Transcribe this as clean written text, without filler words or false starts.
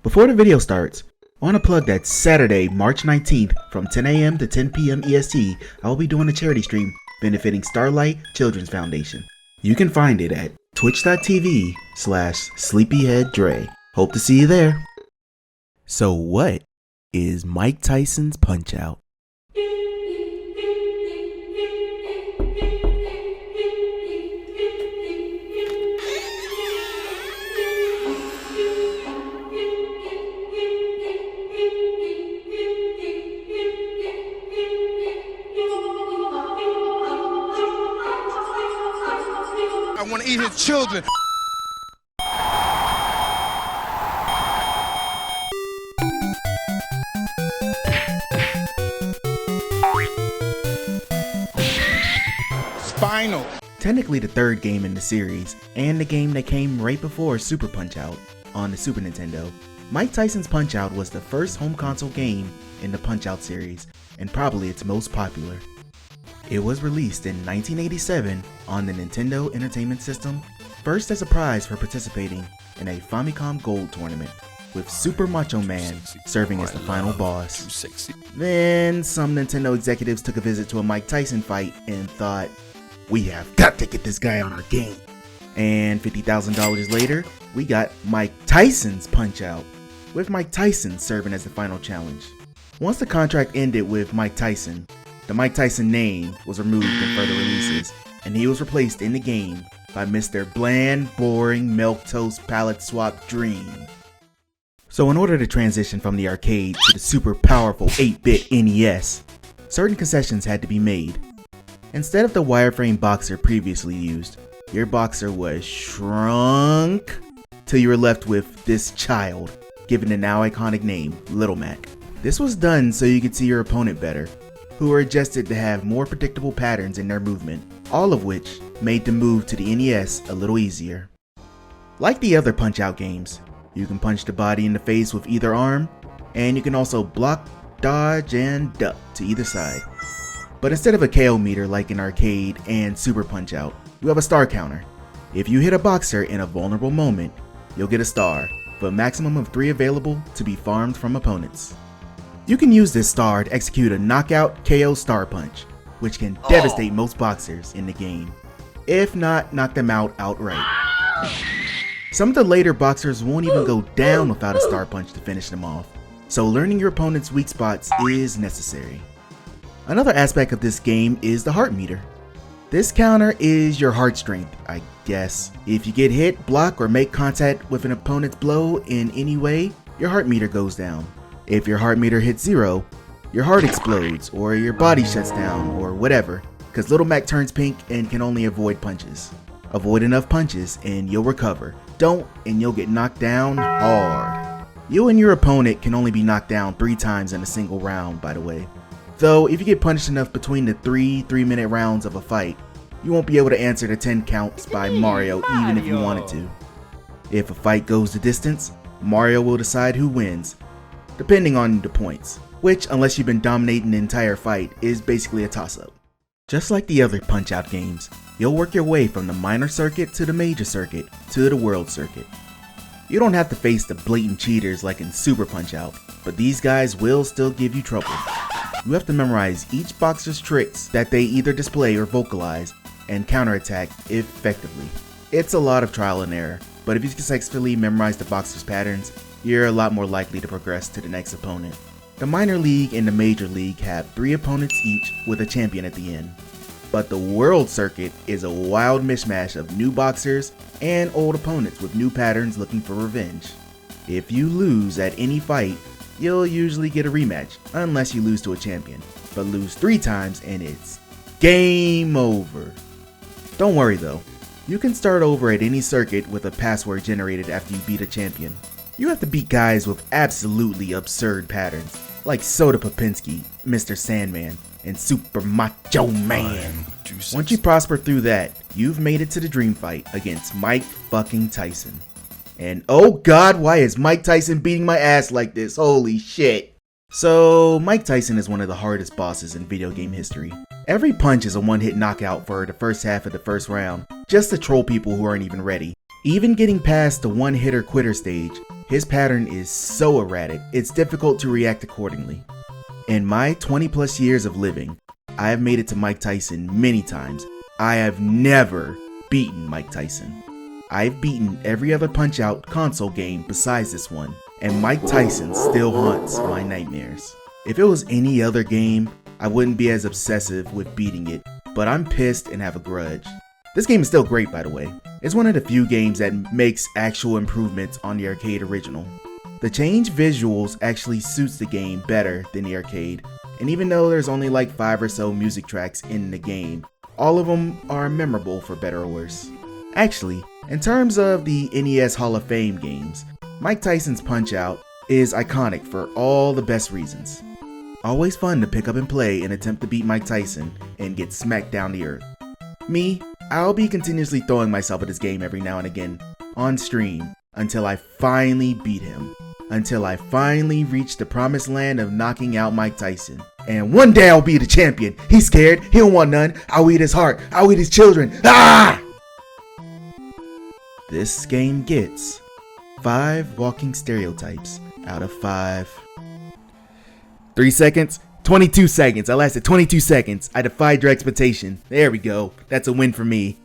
Before the video starts, I want to plug that Saturday, March 19th from 10 a.m. to 10 p.m. EST, I will be doing a charity stream benefiting Starlight Children's Foundation. You can find it at twitch.tv/SleepyheadDree. Hope to see you there. So what is Mike Tyson's Punch-Out? I want to eat his children. Spinal. Technically the third game in the series, and the game that came right before Super Punch-Out on the Super Nintendo, Mike Tyson's Punch-Out was the first home console game in the Punch-Out series, and probably its most popular. It was released in 1987 on the Nintendo Entertainment System, first as a prize for participating in a Famicom Gold tournament, with Super Macho Man serving as the final boss. Then some Nintendo executives took a visit to a Mike Tyson fight and thought, we have got to get this guy on our game. And $50,000 later, we got Mike Tyson's Punch-Out, with Mike Tyson serving as the final challenge. Once the contract ended with Mike Tyson, the Mike Tyson name was removed in further releases, and he was replaced in the game by Mr. Bland, Boring, Milquetoast, Palette Swap Dream. So in order to transition from the arcade to the super powerful 8-bit NES, certain concessions had to be made. Instead of the wireframe boxer previously used, your boxer was shrunk till you were left with this child, given the now iconic name, Little Mac. This was done so you could see your opponent better, who were adjusted to have more predictable patterns in their movement, all of which made the move to the NES a little easier. Like the other Punch-Out games, you can punch the body in the face with either arm, and you can also block, dodge, and duck to either side. But instead of a KO meter like in arcade and Super Punch-Out, you have a star counter. If you hit a boxer in a vulnerable moment, you'll get a star, with a maximum of 3 available to be farmed from opponents. You can use this star to execute a knockout KO star punch, which can devastate most boxers in the game, if not knock them out outright. Some of the later boxers won't even go down without a star punch to finish them off, so learning your opponent's weak spots is necessary. Another aspect of this game is the heart meter. This counter is your heart strength, I guess. If you get hit, block, or make contact with an opponent's blow in any way, your heart meter goes down. If your heart meter hits 0, your heart explodes, or your body shuts down, or whatever, because Little Mac turns pink and can only avoid punches. Avoid enough punches and you'll recover. Don't and you'll get knocked down hard. You and your opponent can only be knocked down 3 times in a single round, by the way. Though if you get punished enough between the 3-minute rounds of a fight, you won't be able to answer the 10 counts by Mario even if you wanted to. If a fight goes the distance, Mario will decide who wins, depending on the points, which, unless you've been dominating the entire fight, is basically a toss-up. Just like the other Punch-Out games, you'll work your way from the minor circuit to the major circuit to the world circuit. You don't have to face the blatant cheaters like in Super Punch-Out, but these guys will still give you trouble. You have to memorize each boxer's tricks that they either display or vocalize, and counterattack effectively. It's a lot of trial and error, but if you successfully memorize the boxer's patterns, you're a lot more likely to progress to the next opponent. The minor league and the major league have 3 opponents each with a champion at the end. But the world circuit is a wild mishmash of new boxers and old opponents with new patterns looking for revenge. If you lose at any fight, you'll usually get a rematch, unless you lose to a champion, but lose 3 times and it's game over. Don't worry though, you can start over at any circuit with a password generated after you beat a champion. You have to beat guys with absolutely absurd patterns, like Soda Popinski, Mr. Sandman, and Super Macho Man. Once you prosper through that, you've made it to the dream fight against Mike fucking Tyson. And oh god, why is Mike Tyson beating my ass like this? Holy shit. So, Mike Tyson is one of the hardest bosses in video game history. Every punch is a one-hit knockout for the first half of the first round, just to troll people who aren't even ready. Even getting past the one-hitter quitter stage, his pattern is so erratic, it's difficult to react accordingly. In my 20 plus years of living, I have made it to Mike Tyson many times. I have never beaten Mike Tyson. I've beaten every other Punch-Out console game besides this one, and Mike Tyson still haunts my nightmares. If it was any other game, I wouldn't be as obsessive with beating it, but I'm pissed and have a grudge. This game is still great, by the way. It's one of the few games that makes actual improvements on the arcade original. The changed visuals actually suits the game better than the arcade, and even though there's only like 5 or so music tracks in the game, all of them are memorable for better or worse. Actually, in terms of the NES Hall of Fame games, Mike Tyson's Punch-Out is iconic for all the best reasons. Always fun to pick up and play and attempt to beat Mike Tyson and get smacked down the earth. Me, I'll be continuously throwing myself at this game every now and again, on stream, until I finally beat him. Until I finally reach the promised land of knocking out Mike Tyson. And one day I'll be the champion. He's scared, he don't want none. I'll eat his heart, I'll eat his children. Ah! This game gets 5 walking stereotypes out of 5. 3 seconds? 22 seconds. I lasted 22 seconds. I defied your expectation. There we go. That's a win for me.